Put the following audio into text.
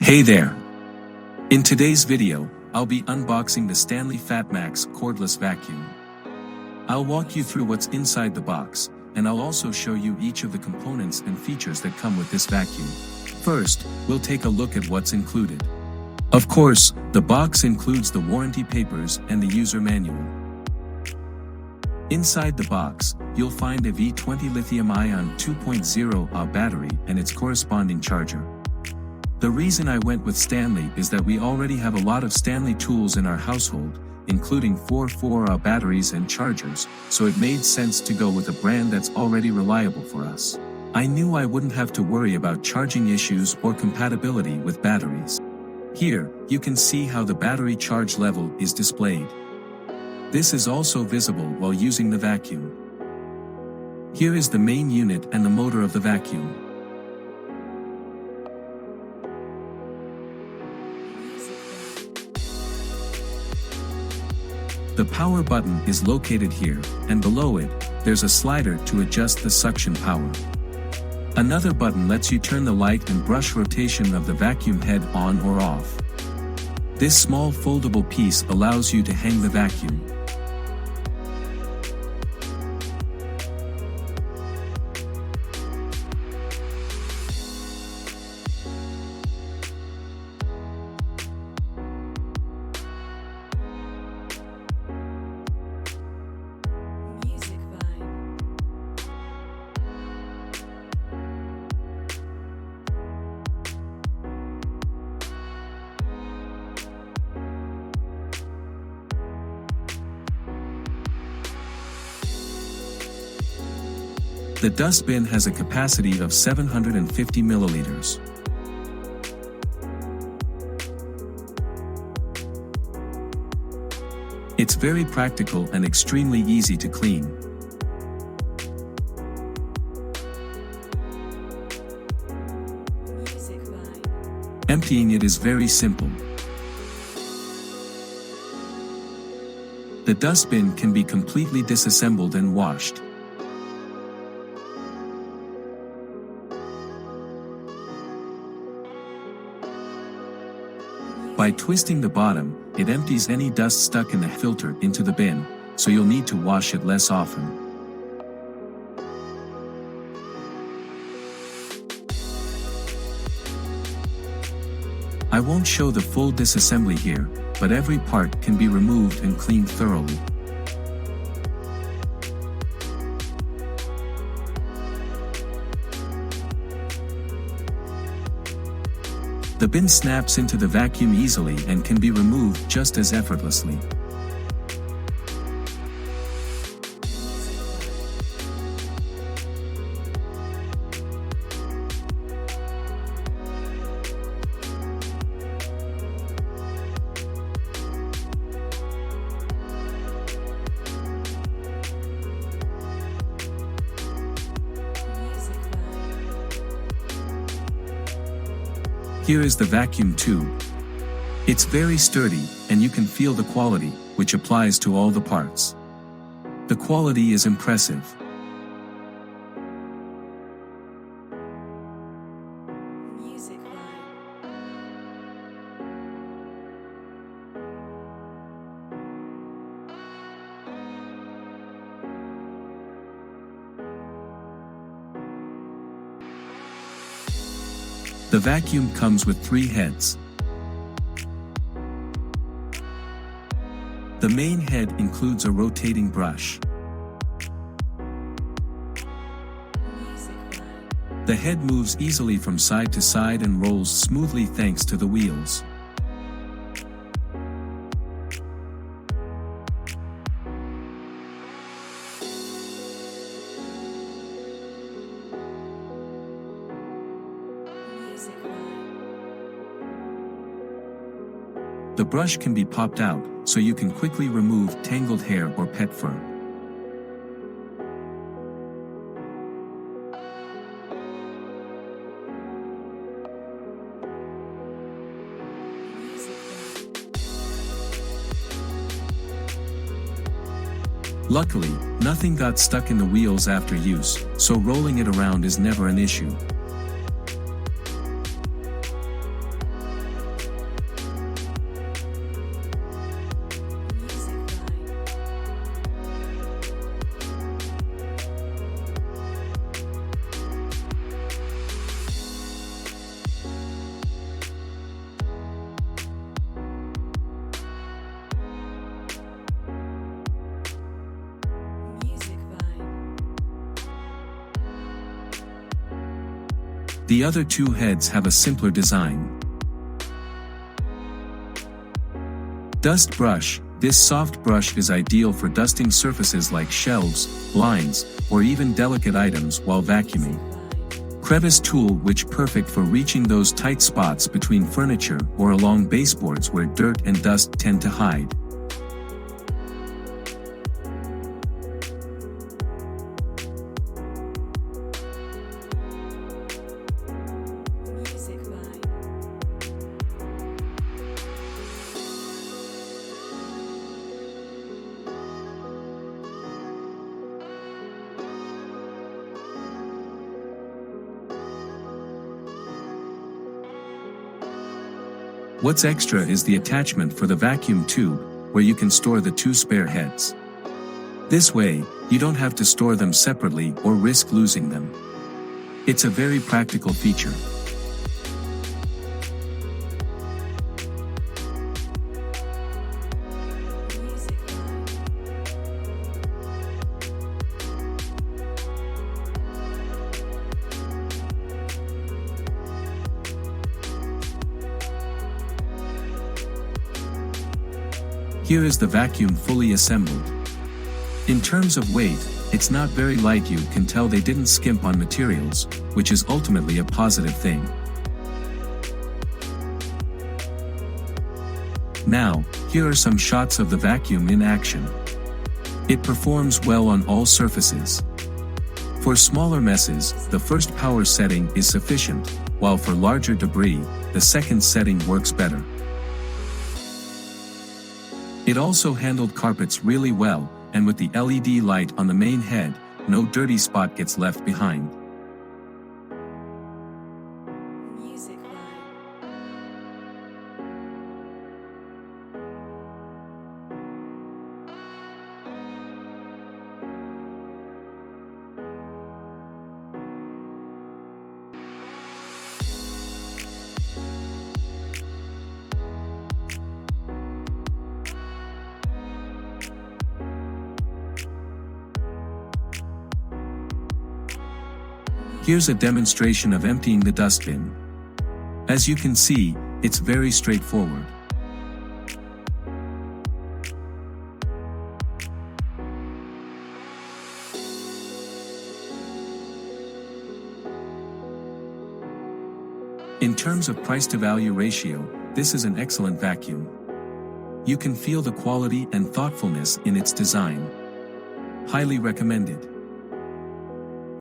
Hey there! In today's video, I'll be unboxing the Stanley Fatmax cordless vacuum. I'll walk you through what's inside the box, and I'll also show you each of the components and features that come with this vacuum. First, we'll take a look at what's included. Of course, the box includes the warranty papers and the user manual. Inside the box, you'll find a V20 lithium-ion 2.0 Ah battery and its corresponding charger. The reason I went with Stanley is that we already have a lot of Stanley tools in our household, including 4 batteries and chargers, so it made sense to go with a brand that's already reliable for us. I knew I wouldn't have to worry about charging issues or compatibility with batteries. Here, you can see how the battery charge level is displayed. This is also visible while using the vacuum. Here is the main unit and the motor of the vacuum. The power button is located here, and below it, there's a slider to adjust the suction power. Another button lets you turn the light and brush rotation of the vacuum head on or off. This small foldable piece allows you to hang the vacuum. The dustbin has a capacity of 750 milliliters. It's very practical and extremely easy to clean. Emptying it is very simple. The dustbin can be completely disassembled and washed. By twisting the bottom, it empties any dust stuck in the filter into the bin, so you'll need to wash it less often. I won't show the full disassembly here, but every part can be removed and cleaned thoroughly. The bin snaps into the vacuum easily and can be removed just as effortlessly. Here is the vacuum tube. It's very sturdy, and you can feel the quality, which applies to all the parts. The quality is impressive. The vacuum comes with 3 heads. The main head includes a rotating brush. The head moves easily from side to side and rolls smoothly thanks to the wheels. The brush can be popped out, so you can quickly remove tangled hair or pet fur. Luckily, nothing got stuck in the wheels after use, so rolling it around is never an issue. The other two heads have a simpler design. Dust brush. This soft brush is ideal for dusting surfaces like shelves, blinds, or even delicate items while vacuuming. Crevice tool, which perfect for reaching those tight spots between furniture or along baseboards where dirt and dust tend to hide. What's extra is the attachment for the vacuum tube, where you can store the two spare heads. This way, you don't have to store them separately or risk losing them. It's a very practical feature. Here is the vacuum fully assembled. In terms of weight, it's not very light. You can tell they didn't skimp on materials, which is ultimately a positive thing. Now, here are some shots of the vacuum in action. It performs well on all surfaces. For smaller messes, the first power setting is sufficient, while for larger debris, the second setting works better. It also handled carpets really well, and with the LED light on the main head, no dirty spot gets left behind. Here's a demonstration of emptying the dustbin. As you can see, it's very straightforward. In terms of price-to-value ratio, this is an excellent vacuum. You can feel the quality and thoughtfulness in its design. Highly recommended.